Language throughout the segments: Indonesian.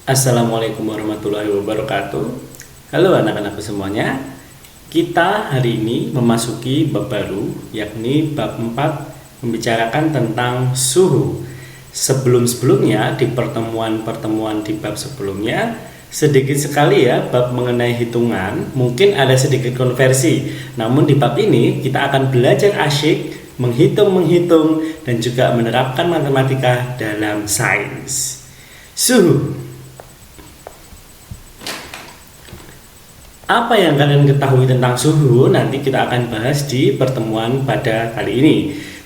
Assalamualaikum warahmatullahi wabarakatuh. Halo anak-anakku semuanya. Kita hari ini memasuki bab baru, yakni bab 4, membicarakan tentang suhu. Sebelum-sebelumnya, di pertemuan-pertemuan di bab sebelumnya, sedikit sekali ya bab mengenai hitungan, mungkin ada sedikit konversi. Namun di bab ini kita akan belajar asyik menghitung-menghitung dan juga menerapkan matematika dalam sains. Suhu. Apa yang kalian ketahui tentang suhu nanti kita akan bahas di pertemuan pada kali ini.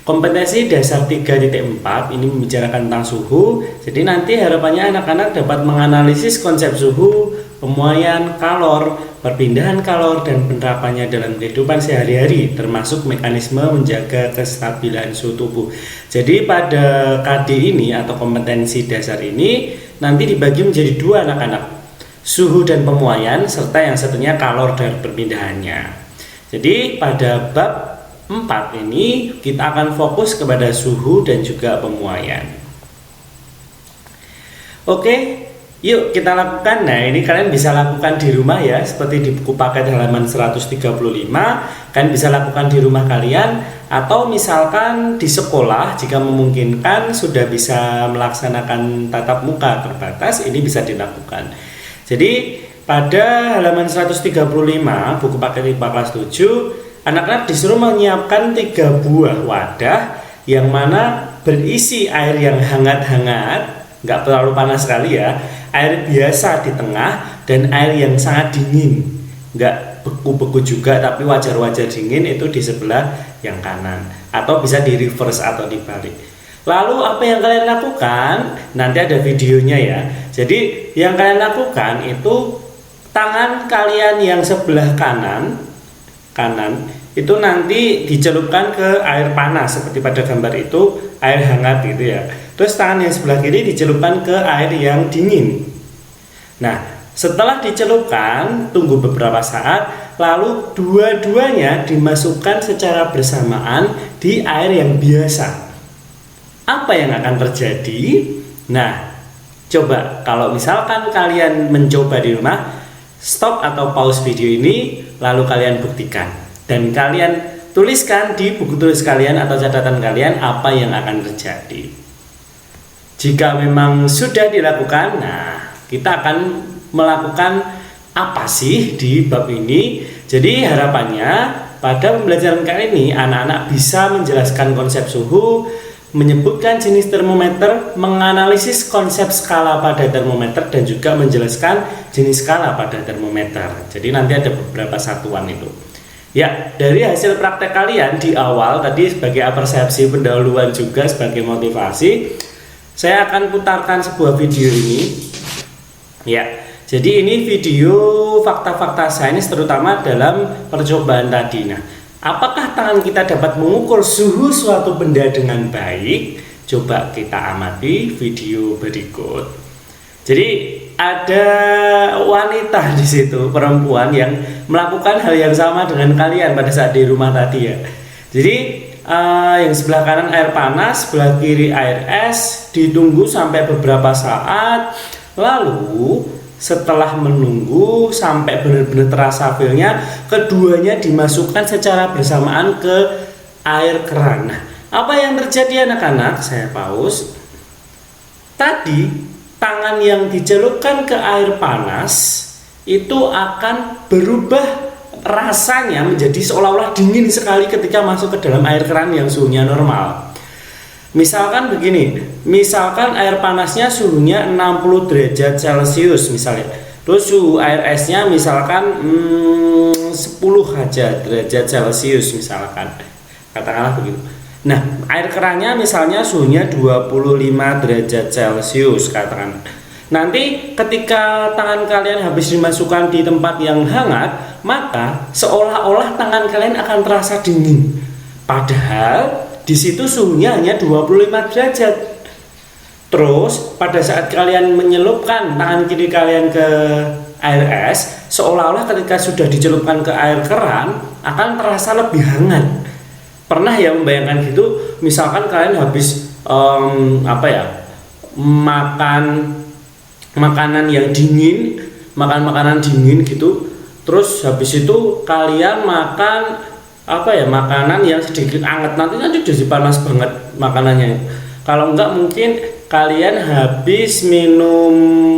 Kompetensi dasar 3.4 ini membicarakan tentang suhu. Jadi nanti harapannya anak-anak dapat menganalisis konsep suhu, pemuaian kalor, perpindahan kalor dan penerapannya dalam kehidupan sehari-hari, termasuk mekanisme menjaga kestabilan suhu tubuh. Jadi pada KD ini atau kompetensi dasar ini nanti dibagi menjadi dua anak-anak. Suhu dan pemuaian serta yang satunya kalor dan perpindahannya. Jadi pada bab 4 ini kita akan fokus kepada suhu dan juga pemuaian. Oke, yuk kita lakukan. Nah, ini kalian bisa lakukan di rumah ya, seperti di buku paket halaman 135. Kalian bisa lakukan di rumah kalian, atau misalkan di sekolah jika memungkinkan sudah bisa melaksanakan tatap muka terbatas, ini bisa dilakukan. Jadi pada halaman 135 buku paket IPA kelas 7, anak-anak disuruh menyiapkan 3 buah wadah yang mana berisi air yang hangat-hangat, nggak terlalu panas sekali ya, air biasa di tengah, dan air yang sangat dingin, nggak beku-beku juga tapi wajar-wajar dingin itu di sebelah yang kanan, atau bisa di reverse atau dibalik. Lalu apa yang kalian lakukan? Nanti ada videonya ya. Jadi yang kalian lakukan itu tangan kalian yang sebelah kanan itu nanti dicelupkan ke air panas seperti pada gambar itu, air hangat gitu ya. Terus tangan yang sebelah kiri dicelupkan ke air yang dingin. Nah, setelah dicelupkan, tunggu beberapa saat, lalu dua-duanya dimasukkan secara bersamaan di air yang biasa. Apa yang akan terjadi? Nah, coba kalau misalkan kalian mencoba di rumah, stop atau pause video ini, lalu kalian buktikan. Dan kalian tuliskan di buku tulis kalian atau catatan kalian apa yang akan terjadi. Jika memang sudah dilakukan, nah kita akan melakukan apa sih di bab ini. Jadi harapannya pada pembelajaran kali ini anak-anak bisa menjelaskan konsep suhu, menyebutkan jenis termometer, menganalisis konsep skala pada termometer, dan juga menjelaskan jenis skala pada termometer. Jadi nanti ada beberapa satuan itu. Ya, dari hasil praktek kalian di awal tadi sebagai persepsi pendahuluan juga sebagai motivasi, saya akan putarkan sebuah video ini. Ya, jadi ini video fakta-fakta sains terutama dalam percobaan tadi. Nah, apakah tangan kita dapat mengukur suhu suatu benda dengan baik? Coba kita amati video berikut. Jadi ada wanita di situ, perempuan yang melakukan hal yang sama dengan kalian pada saat di rumah tadi ya. Jadi yang sebelah kanan air panas, sebelah kiri air es, ditunggu sampai beberapa saat, lalu setelah menunggu sampai benar-benar terasa feelnya, keduanya dimasukkan secara bersamaan ke air keran. Nah, apa yang terjadi anak-anak? Saya pause. Tadi tangan yang dicelupkan ke air panas itu akan berubah rasanya menjadi seolah-olah dingin sekali ketika masuk ke dalam air keran yang suhunya normal. Misalkan begini, misalkan air panasnya suhunya 60 derajat Celcius misalnya. Terus suhu air esnya misalkan 10 aja derajat Celcius misalkan. Katakanlah begitu. Nah, air kerannya misalnya suhunya 25 derajat Celcius katakan. Nanti ketika tangan kalian habis dimasukkan di tempat yang hangat, maka seolah-olah tangan kalian akan terasa dingin. Padahal di situ suhunya hanya 25 derajat. Terus pada saat kalian menyelupkan tangan kiri kalian ke air es, seolah-olah ketika sudah dicelupkan ke air keran akan terasa lebih hangat. Pernah ya membayangkan gitu? Misalkan kalian habis makan makanan yang dingin, makan makanan dingin gitu. Terus habis itu kalian makan makanan yang sedikit anget, nanti jadi panas banget makanannya. Kalau enggak mungkin kalian habis minum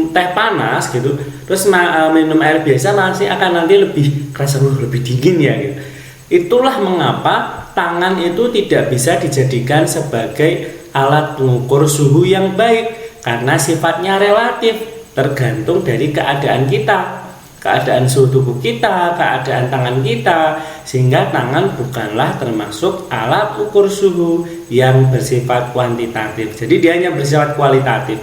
teh panas gitu, terus minum air biasa masih akan nanti lebih kerasa lebih dingin ya gitu. Itulah mengapa tangan itu tidak bisa dijadikan sebagai alat pengukur suhu yang baik, karena sifatnya relatif, tergantung dari keadaan kita, keadaan suhu tubuh kita, keadaan tangan kita, sehingga tangan bukanlah termasuk alat ukur suhu yang bersifat kuantitatif. Jadi dia hanya bersifat kualitatif.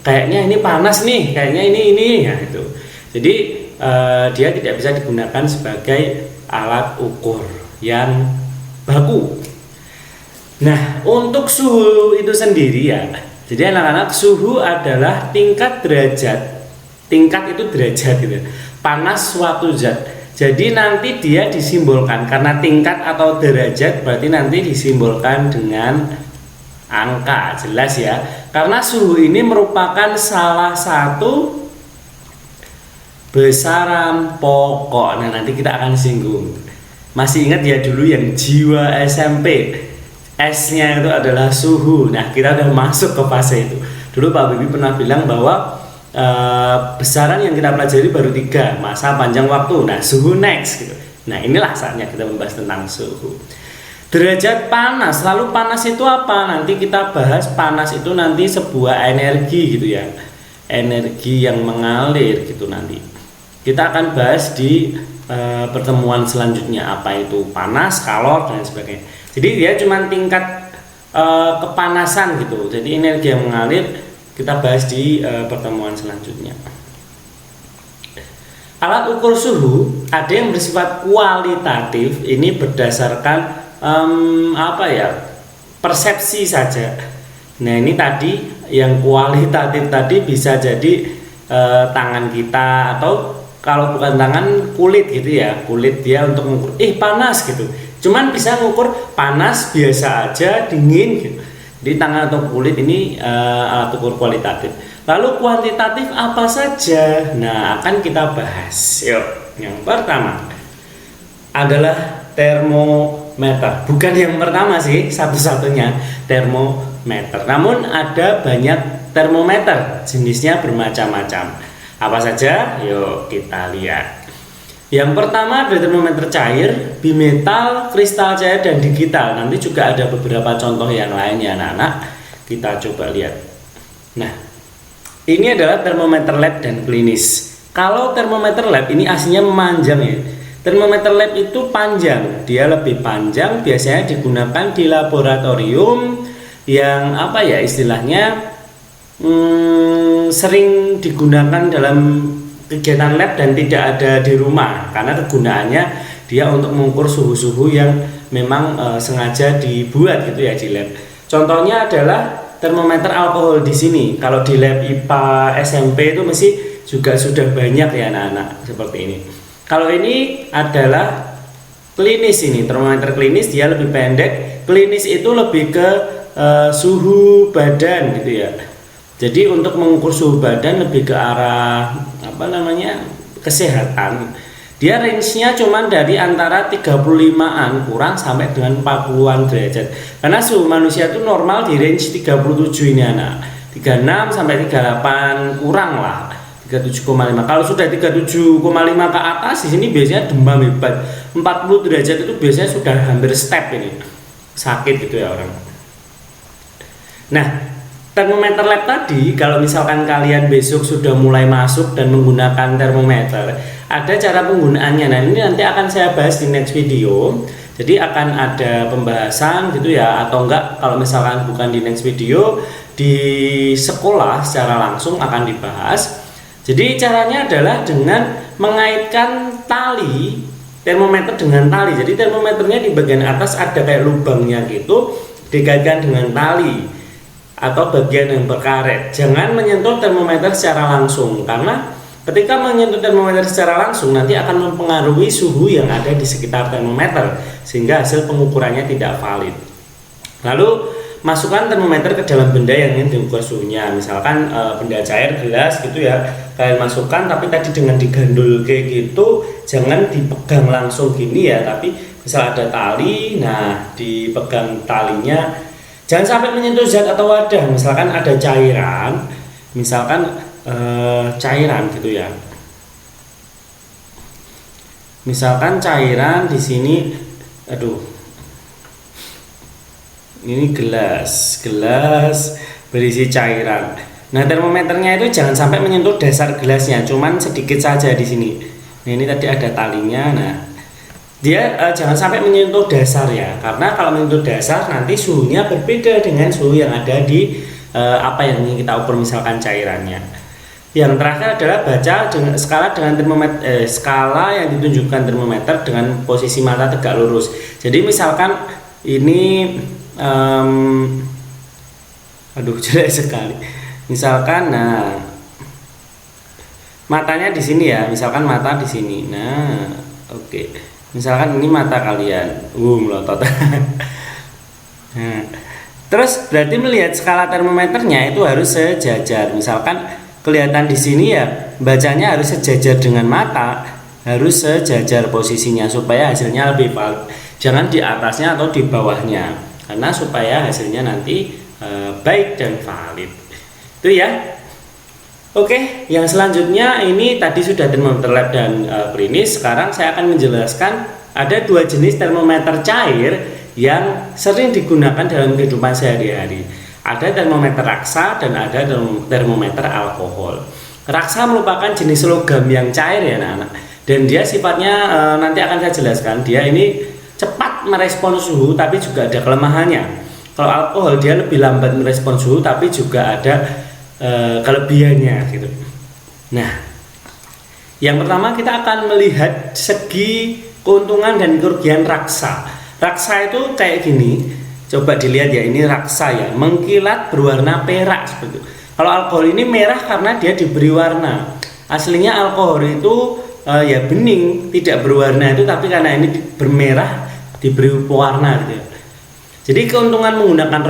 Kayaknya ini panas nih, kayaknya ini ya itu. Jadi dia tidak bisa digunakan sebagai alat ukur yang baku. Nah, untuk suhu itu sendiri ya. Jadi anak-anak, suhu adalah tingkat derajat. Tingkat itu derajat gitu. Panas suatu zat. Jadi nanti dia disimbolkan karena tingkat atau derajat, berarti nanti disimbolkan dengan angka, jelas ya. Karena suhu ini merupakan salah satu besaran pokok. Nah, nanti kita akan singgung. Masih ingat ya dulu yang jiwa SMP, S-nya itu adalah suhu. Nah, kita udah masuk ke fase itu. Dulu Pak Bibi pernah bilang bahwa besaran yang kita pelajari baru 3, masa panjang waktu. Nah, suhu next gitu. Nah, inilah saatnya kita membahas tentang suhu. Derajat panas, lalu panas itu apa? Nanti kita bahas. Panas itu nanti sebuah energi gitu ya, energi yang mengalir gitu. Nanti kita akan bahas di pertemuan selanjutnya, apa itu panas, kalor dan sebagainya. Jadi dia cuma tingkat kepanasan gitu. Jadi energi yang mengalir kita bahas di pertemuan selanjutnya. Alat ukur suhu ada yang bersifat kualitatif, ini berdasarkan persepsi saja. Nah, ini tadi yang kualitatif tadi bisa jadi tangan kita, atau kalau bukan tangan, kulit gitu ya. Kulit dia untuk mengukur panas gitu. Cuman bisa mengukur panas biasa aja, dingin gitu. Di tangan atau kulit ini alat ukur kualitatif. Lalu kuantitatif apa saja? Nah, akan kita bahas. Yuk, yang pertama adalah termometer. Bukan yang pertama sih, satu-satunya termometer. Namun ada banyak termometer, jenisnya bermacam-macam. Apa saja? Yuk kita lihat. Yang pertama ada termometer cair, bimetal, kristal cair, dan digital. Nanti juga ada beberapa contoh yang lain ya anak-anak. Kita coba lihat. Nah, ini adalah termometer lab dan klinis. Kalau termometer lab ini aslinya memanjang ya. Termometer lab itu panjang, dia lebih panjang, biasanya digunakan di laboratorium yang istilahnya sering digunakan dalam kegiatan lab dan tidak ada di rumah, karena kegunaannya dia untuk mengukur suhu-suhu yang memang sengaja dibuat gitu ya di lab. Contohnya adalah termometer alkohol di sini. Kalau di lab IPA SMP itu mesti juga sudah banyak ya anak-anak seperti ini. Kalau ini adalah klinis, ini termometer klinis, dia lebih pendek. Klinis itu lebih ke suhu badan gitu ya. Jadi untuk mengukur suhu badan lebih ke arah kesehatan. Dia range-nya cuma dari antara 35-an kurang sampai dengan 40-an derajat. Karena suhu manusia itu normal di range 37 ini anak. 36 sampai 38 kurang lah. 37,5. Kalau sudah 37,5 ke atas di sini biasanya demam hebat. 40 derajat itu biasanya sudah hampir step ini. Sakit gitu ya orang. Nah, termometer lab tadi, kalau misalkan kalian besok sudah mulai masuk dan menggunakan termometer, ada cara penggunaannya. Nah, ini nanti akan saya bahas di next video. Jadi akan ada pembahasan gitu ya, atau enggak kalau misalkan bukan di next video, di sekolah secara langsung akan dibahas. Jadi caranya adalah dengan mengaitkan tali termometer dengan tali. Jadi termometernya di bagian atas ada kayak lubangnya gitu, dikaitkan dengan tali atau bagian yang berkaret. Jangan menyentuh termometer secara langsung, karena ketika menyentuh termometer secara langsung nanti akan mempengaruhi suhu yang ada di sekitar termometer, sehingga hasil pengukurannya tidak valid. Lalu masukkan termometer ke dalam benda yang ingin diukur suhunya. Misalkan benda cair, gelas gitu ya, kalian masukkan, tapi tadi dengan digandul kayak gitu, jangan dipegang langsung gini ya, tapi misal ada tali, nah dipegang talinya, jangan sampai menyentuh zat atau wadah. Misalkan ada cairan, misalkan cairan gitu ya, misalkan cairan di sini, aduh, ini gelas berisi cairan. Nah, termometernya itu jangan sampai menyentuh dasar gelasnya, cuman sedikit saja di sini. Nah, ini tadi ada talinya. Nah, dia jangan sampai menyentuh dasar ya, karena kalau menyentuh dasar nanti suhunya berbeda dengan suhu yang ada di apa yang ingin kita ukur, misalkan cairannya. Yang terakhir adalah baca dengan skala dengan termometer, skala yang ditunjukkan termometer dengan posisi mata tegak lurus. Jadi misalkan ini aduh jelek sekali. Misalkan, nah matanya di sini ya, misalkan mata di sini. Nah, oke. Misalkan ini mata kalian, melotot. Nah, terus berarti melihat skala termometernya itu harus sejajar. Misalkan kelihatan di sini ya, bacanya harus sejajar dengan mata, harus sejajar posisinya supaya hasilnya lebih valid. Jangan di atasnya atau di bawahnya, karena supaya hasilnya nanti baik dan valid. Itu ya. Oke, yang selanjutnya ini tadi sudah termometer lab dan klinis. Sekarang saya akan menjelaskan ada dua jenis termometer cair yang sering digunakan dalam kehidupan sehari-hari. Ada termometer raksa dan ada termometer alkohol. Raksa merupakan jenis logam yang cair ya anak-anak, dan dia sifatnya nanti akan saya jelaskan. Dia ini cepat merespon suhu tapi juga ada kelemahannya. Kalau alkohol dia lebih lambat merespon suhu tapi juga ada kelebihannya gitu. Nah, yang pertama kita akan melihat segi keuntungan dan kerugian raksa. Raksa itu kayak gini, coba dilihat ya, ini raksa ya, mengkilat berwarna perak seperti itu. Kalau alkohol ini merah karena dia diberi warna. Aslinya alkohol itu ya bening, tidak berwarna itu, tapi karena ini bermerah diberi pewarna gitu ya. Jadi keuntungan menggunakan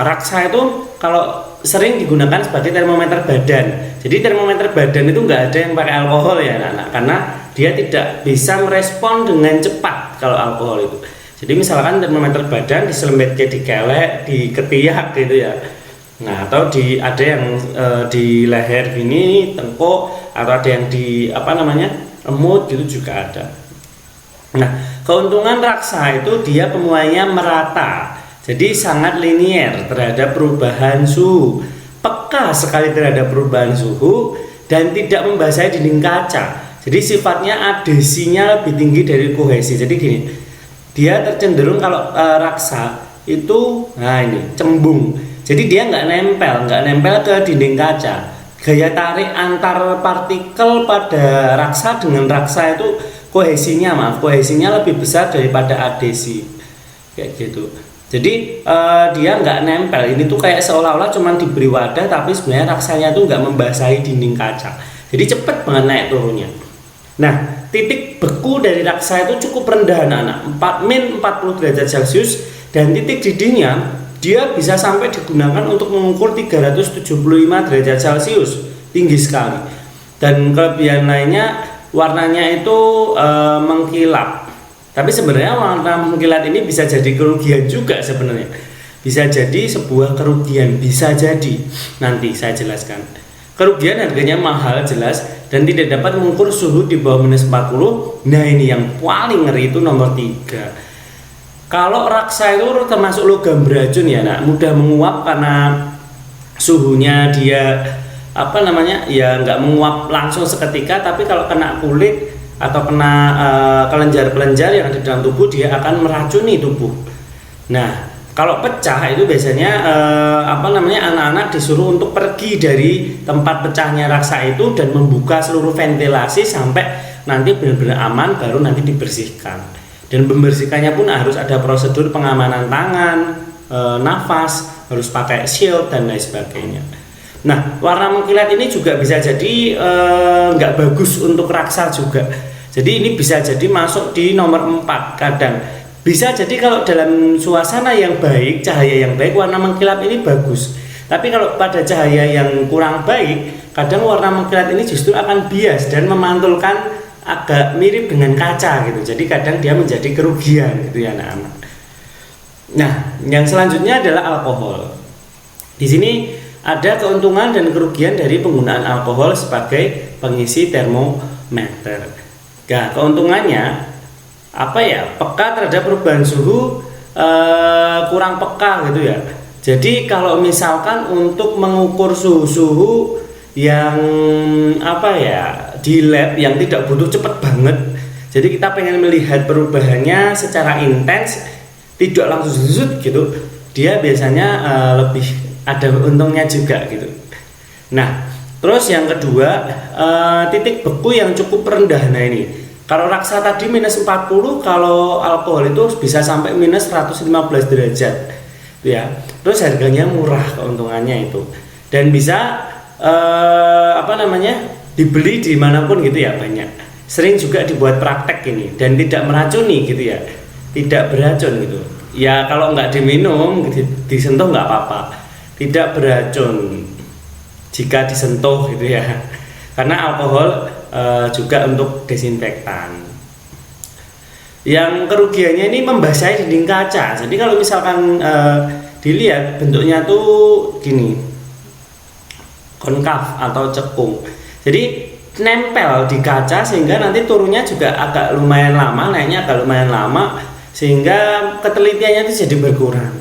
raksa itu kalau sering digunakan sebagai termometer badan. Jadi termometer badan itu enggak ada yang pakai alkohol ya anak-anak, karena dia tidak bisa merespon dengan cepat kalau alkohol itu. Jadi misalkan termometer badan diselembetkan di kelek, di ketiak gitu ya. Nah, atau ada yang di leher gini, tengkuk, atau ada yang di emut gitu juga ada. Nah, keuntungan raksa itu dia pemuaiannya merata. Jadi sangat linier terhadap perubahan suhu, peka sekali terhadap perubahan suhu, dan tidak membasahi dinding kaca. Jadi sifatnya adhesinya lebih tinggi dari kohesi. Jadi gini, dia tercenderung kalau raksa itu, nah ini cembung. Jadi dia nggak nempel ke dinding kaca. Gaya tarik antar partikel pada raksa dengan raksa itu kohesinya lebih besar daripada adhesi, kayak gitu. Jadi dia nggak nempel. Ini tuh kayak seolah-olah cuma diberi wadah, tapi sebenarnya raksanya tuh nggak membasahi dinding kaca. Jadi cepet banget naik turunnya. Nah, titik beku dari raksa itu cukup rendah anak-anak, -40 derajat Celcius, dan titik didihnya dia bisa sampai digunakan untuk mengukur 375 derajat Celcius, tinggi sekali. Dan kelebihan lainnya, warnanya itu mengkilap. Tapi sebenarnya warna mengkilat ini bisa jadi kerugian juga sebenarnya. Bisa jadi sebuah kerugian, bisa jadi. Nanti saya jelaskan. Kerugian harganya mahal jelas dan tidak dapat mengukur suhu di bawah -40. Nah, ini yang paling ngeri itu nomor 3. Kalau raksa itu termasuk logam beracun ya, nak, mudah menguap karena suhunya dia ya nggak menguap langsung seketika, tapi kalau kena kulit atau kena kelenjar-kelenjar yang ada di dalam tubuh, dia akan meracuni tubuh. Nah, kalau pecah itu biasanya anak-anak disuruh untuk pergi dari tempat pecahnya raksa itu dan membuka seluruh ventilasi sampai nanti benar-benar aman, baru nanti dibersihkan. Dan membersihkannya pun harus ada prosedur pengamanan tangan, nafas, harus pakai shield dan lain sebagainya. Nah, warna mengkilat ini juga bisa jadi nggak bagus untuk raksa juga. Jadi ini bisa jadi masuk di nomor 4 kadang. Bisa jadi kalau dalam suasana yang baik, cahaya yang baik, warna mengkilap ini bagus. Tapi kalau pada cahaya yang kurang baik, kadang warna mengkilat ini justru akan bias dan memantulkan agak mirip dengan kaca gitu. Jadi kadang dia menjadi kerugian gitu ya anak-anak. Nah, yang selanjutnya adalah alkohol. Di sini ada keuntungan dan kerugian dari penggunaan alkohol sebagai pengisi termometer. Nah, keuntungannya apa ya? Peka terhadap perubahan suhu, kurang peka gitu ya. Jadi kalau misalkan untuk mengukur suhu yang apa ya di lab yang tidak butuh cepet banget, jadi kita pengen melihat perubahannya secara intens, tidak langsung zut gitu, dia biasanya lebih ada untungnya juga gitu. Nah, terus yang kedua, titik beku yang cukup rendah. Nah ini, kalau raksa tadi minus 40, kalau alkohol itu bisa sampai minus 115 derajat ya. Terus harganya murah, keuntungannya itu, dan bisa dibeli dimanapun gitu ya, banyak. Sering juga dibuat praktek ini dan tidak meracuni gitu ya, tidak beracun gitu ya. Kalau nggak diminum, disentuh nggak apa-apa, tidak beracun jika disentuh gitu ya, karena alkohol juga untuk desinfektan. Yang kerugiannya ini membasahi dinding kaca. Jadi kalau misalkan dilihat bentuknya tuh gini, konkav atau cekung, jadi nempel di kaca sehingga nanti turunnya juga agak lumayan lama, naiknya agak lumayan lama, sehingga ketelitiannya itu jadi berkurang.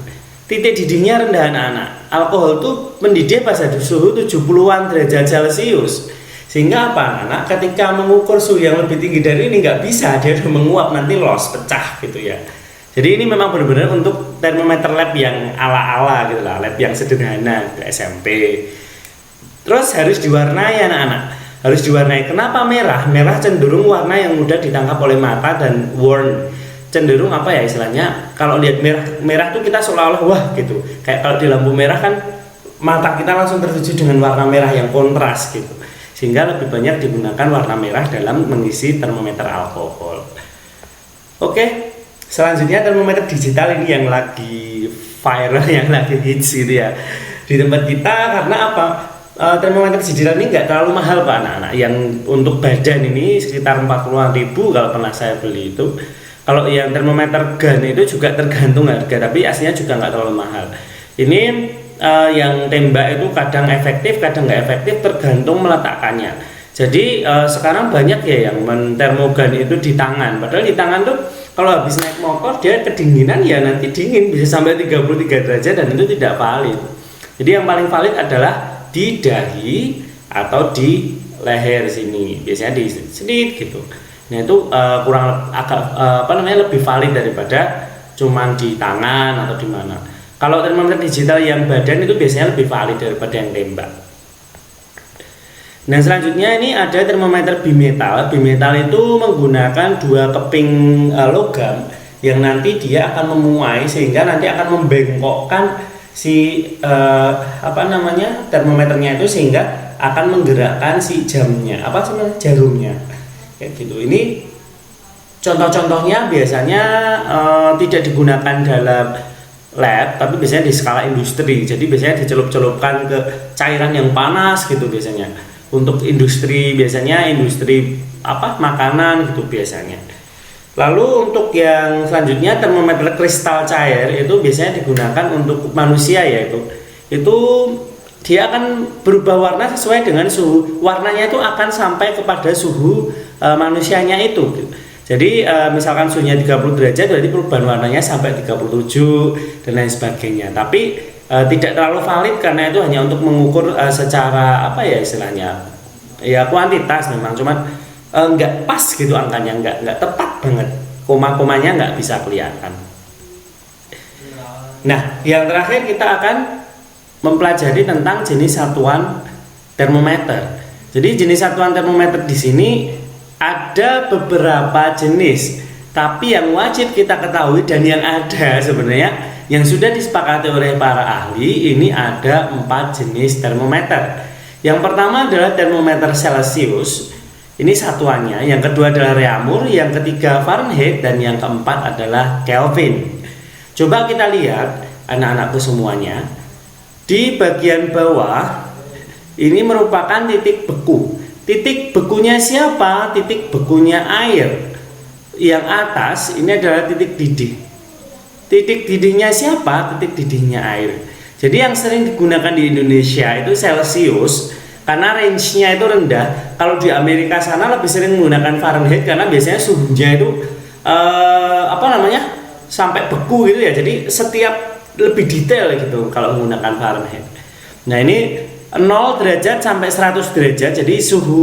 Titik didihnya rendah anak-anak. Alkohol tuh mendidih pada suhu 70-an derajat Celcius. Sehingga apa anak, ketika mengukur suhu yang lebih tinggi dari ini nggak bisa, dia udah menguap, nanti loss, pecah gitu ya. Jadi ini memang benar-benar untuk termometer lab yang ala-ala gitu lah, lab yang sederhana SMP. Terus harus diwarnai anak-anak, harus diwarnai. Kenapa merah? Merah cenderung warna yang mudah ditangkap oleh mata dan warm, cenderung apa ya istilahnya, kalau lihat merah tuh kita seolah-olah wah gitu, kayak kalau di lampu merah kan mata kita langsung tertuju dengan warna merah yang kontras gitu, sehingga lebih banyak digunakan warna merah dalam mengisi termometer alkohol. Oke, selanjutnya termometer digital ini yang lagi viral, yang lagi hits gitu ya di tempat kita. Karena apa? Termometer digital ini nggak terlalu mahal Pak anak-anak. Yang untuk badan ini sekitar 40.000 kalau pernah saya beli itu. Kalau yang termometer gun itu juga tergantung harga, tapi aslinya juga nggak terlalu mahal. Ini yang tembak itu kadang efektif, kadang nggak efektif, tergantung meletakkannya. Jadi sekarang banyak ya yang termogan itu di tangan. Padahal di tangan tuh kalau habis naik motor dia kedinginan ya nanti dingin bisa sampai 33 derajat dan itu tidak valid. Jadi yang paling valid adalah di dahi atau di leher sini, biasanya di sedikit gitu. Nah itu kurang agak lebih valid daripada cuman di tangan atau di mana. Kalau termometer digital yang badan itu biasanya lebih valid daripada yang tembak. Nah selanjutnya ini ada termometer bimetal. Bimetal itu menggunakan dua keping logam yang nanti dia akan memuai sehingga nanti akan membengkokkan si termometernya itu sehingga akan menggerakkan si jamnya, jarumnya. Kayak gitu. Ini contoh-contohnya biasanya tidak digunakan dalam lab, tapi biasanya di skala industri. Jadi biasanya dicelup-celupkan ke cairan yang panas gitu biasanya. Untuk industri biasanya industri makanan gitu biasanya. Lalu untuk yang selanjutnya termometer kristal cair itu biasanya digunakan untuk manusia ya itu dia akan berubah warna sesuai dengan suhu. Warnanya itu akan sampai kepada suhu manusianya itu. Jadi misalkan suhunya 30 derajat berarti perubahan warnanya sampai 37 dan lain sebagainya. Tapi tidak terlalu valid karena itu hanya untuk mengukur secara istilahnya ya kuantitas, memang cuman nggak pas gitu angkanya, nggak tepat banget, koma-komanya nggak bisa kelihatan. Nah yang terakhir kita akan mempelajari tentang jenis satuan termometer. Jadi jenis satuan termometer di sini ada beberapa jenis, tapi yang wajib kita ketahui dan yang ada sebenarnya yang sudah disepakati oleh para ahli ini ada 4 jenis termometer. Yang pertama adalah termometer Celcius. Ini satuannya. Yang kedua adalah Reaumur, yang ketiga Fahrenheit, dan yang keempat adalah Kelvin. Coba kita lihat anak-anakku semuanya. Di bagian bawah ini merupakan titik beku. Titik bekunya siapa? Titik bekunya air. Yang atas ini adalah titik didih. Titik didihnya siapa? Titik didihnya air. Jadi yang sering digunakan di Indonesia itu Celcius karena range-nya itu rendah. Kalau di Amerika sana lebih sering menggunakan Fahrenheit karena biasanya suhunya itu sampai beku gitu ya. Jadi setiap lebih detail gitu kalau menggunakan Fahrenheit. Nah, ini 0 derajat sampai 100 derajat. Jadi suhu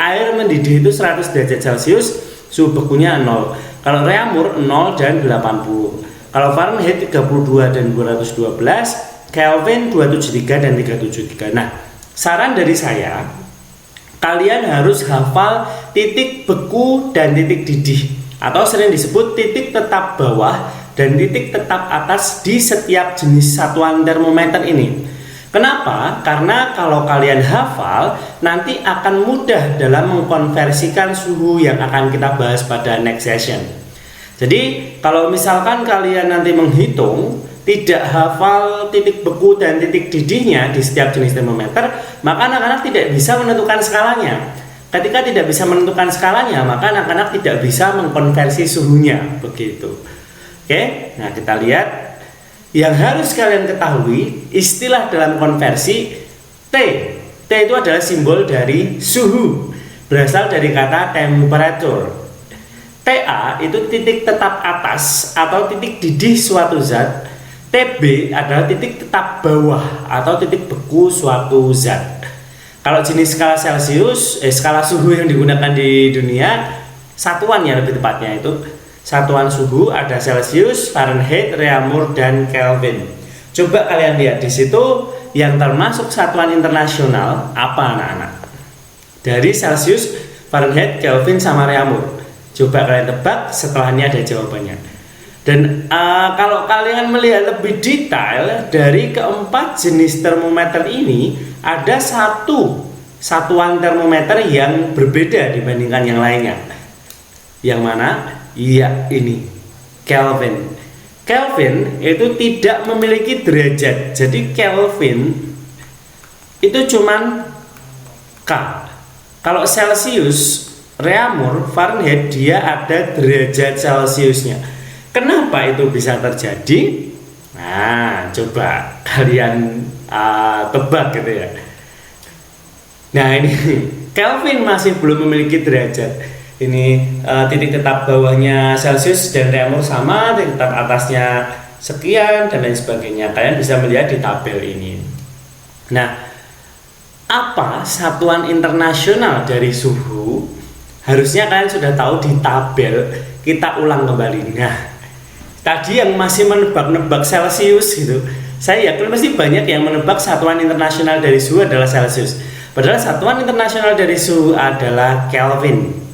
air mendidih itu 100 derajat Celcius, suhu bekunya 0. Kalau Reaumur 0 dan 80. Kalau Fahrenheit 32 dan 212, Kelvin 273 dan 373. Nah, saran dari saya, kalian harus hafal titik beku dan titik didih, atau sering disebut titik tetap bawah dan titik tetap atas di setiap jenis satuan termometer ini. Kenapa? Karena kalau kalian hafal, nanti akan mudah dalam mengkonversikan suhu yang akan kita bahas pada next session. Jadi kalau misalkan kalian nanti menghitung tidak hafal titik beku dan titik didihnya di setiap jenis termometer, maka anak-anak tidak bisa menentukan skalanya. Ketika tidak bisa menentukan skalanya, maka anak-anak tidak bisa mengkonversi suhunya, begitu. Oke, nah kita lihat yang harus kalian ketahui istilah dalam konversi T. T itu adalah simbol dari suhu, berasal dari kata temperature. TA itu titik tetap atas atau titik didih suatu zat. TB adalah titik tetap bawah atau titik beku suatu zat. Kalau jenis skala Celcius, skala suhu yang digunakan di dunia, satuannya lebih tepatnya itu satuan suhu ada Celcius, Fahrenheit, Reaumur, dan Kelvin. Coba kalian lihat di situ yang termasuk satuan internasional apa anak-anak? Dari Celcius, Fahrenheit, Kelvin, sama Reaumur. Coba kalian tebak, setelahnya ada jawabannya. Dan kalau kalian melihat lebih detail dari keempat jenis termometer ini, ada satu satuan termometer yang berbeda dibandingkan yang lainnya. Yang mana? Iya, ini Kelvin. Kelvin itu tidak memiliki derajat. Jadi Kelvin itu cuman K. Kalau Celcius, Reaumur, Fahrenheit, dia ada derajat Celciusnya. Kenapa itu bisa terjadi? Nah, coba kalian tebak gitu ya. Nah, ini Kelvin masih belum memiliki derajat. Ini titik tetap bawahnya Celcius dan Reaumur sama, titik tetap atasnya sekian dan lain sebagainya. Kalian bisa melihat di tabel ini. Nah, apa satuan internasional dari suhu? Harusnya kalian sudah tahu di tabel. Kita ulang kembali. Nah, tadi yang masih menebak-nebak Celcius gitu, saya yakin pasti banyak yang menebak satuan internasional dari suhu adalah Celcius. Padahal satuan internasional dari suhu adalah Kelvin.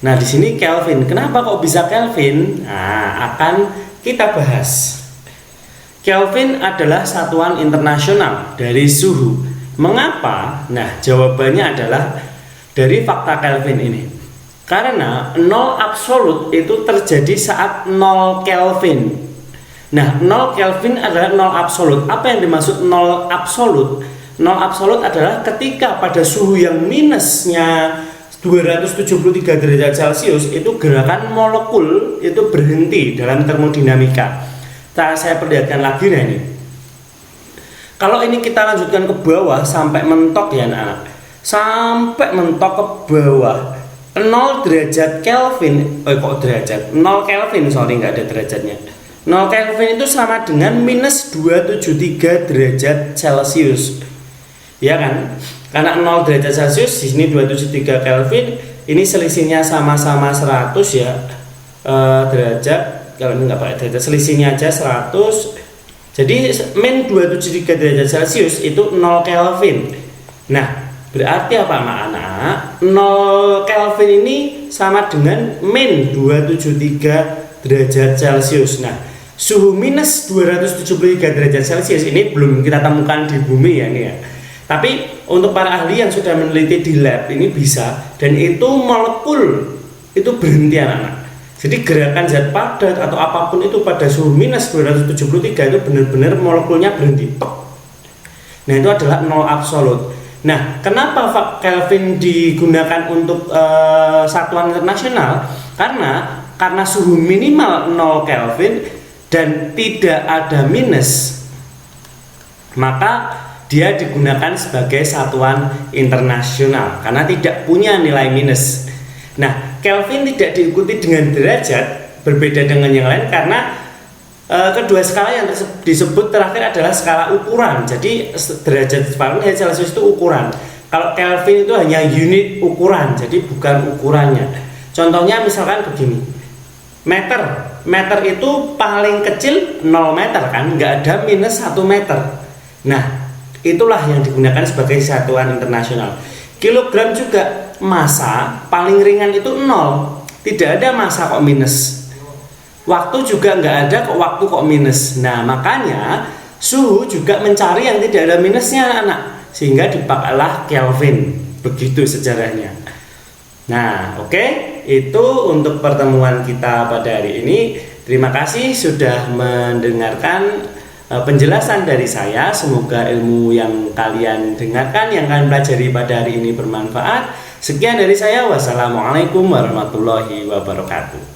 Nah, di sini Kelvin. Kenapa kok bisa Kelvin? Nah, akan kita bahas. Kelvin adalah satuan internasional dari suhu. Mengapa? Nah, jawabannya adalah dari fakta Kelvin ini. Karena 0 absolut itu terjadi saat 0 Kelvin. Nah, 0 Kelvin adalah 0 absolut. Apa yang dimaksud 0 absolut? 0 absolut adalah ketika pada suhu yang minusnya 273 derajat Celcius itu gerakan molekul itu berhenti dalam termodinamika. Saya perlihatkan lagi nah ini. Kalau ini kita lanjutkan ke bawah sampai mentok ya anak-anak. Sampai mentok ke bawah. 0 derajat Kelvin, 0 Kelvin, nggak ada derajatnya. 0 Kelvin itu sama dengan minus 273 derajat Celcius. Ya kan? Karena 0 derajat Celcius, di sini 273 Kelvin, ini selisihnya sama-sama 100 ya. Derajat, kalau ini nggak pakai derajat, selisihnya aja 100. Jadi min 273 derajat Celcius itu 0 Kelvin. Nah, berarti apa anak-anak? 0 Kelvin ini sama dengan min 273 derajat Celcius. Nah, suhu minus 273 derajat Celcius ini belum kita temukan di bumi ya, ini ya. Tapi untuk para ahli yang sudah meneliti di lab ini bisa, dan itu molekul itu berhenti anak-anak. Jadi gerakan zat padat atau apapun itu pada suhu minus 273 itu benar-benar molekulnya berhenti. Nah itu adalah nol absolut. Nah kenapa Kelvin digunakan untuk satuan internasional? Karena suhu minimal 0 Kelvin dan tidak ada minus, maka dia digunakan sebagai satuan internasional karena tidak punya nilai minus. Nah, Kelvin tidak diikuti dengan derajat, berbeda dengan yang lain karena kedua skala yang disebut terakhir adalah skala ukuran. Jadi derajat Fahrenheit Celcius itu ukuran. Kalau Kelvin itu hanya unit ukuran, jadi bukan ukurannya. Contohnya misalkan begini, meter itu paling kecil 0 meter kan, nggak ada minus 1 meter. Nah, itulah yang digunakan sebagai satuan internasional. Kilogram juga, massa paling ringan itu 0, tidak ada massa kok minus. Waktu juga nggak ada kok waktu kok minus. Nah makanya suhu juga mencari yang tidak ada minusnya anak-anak, sehingga dipakailah Kelvin. Begitu sejarahnya. Nah itu untuk pertemuan kita pada hari ini. Terima kasih sudah mendengarkan penjelasan dari saya. Semoga ilmu yang kalian dengarkan, yang kalian pelajari pada hari ini bermanfaat. Sekian dari saya. Wassalamualaikum warahmatullahi wabarakatuh.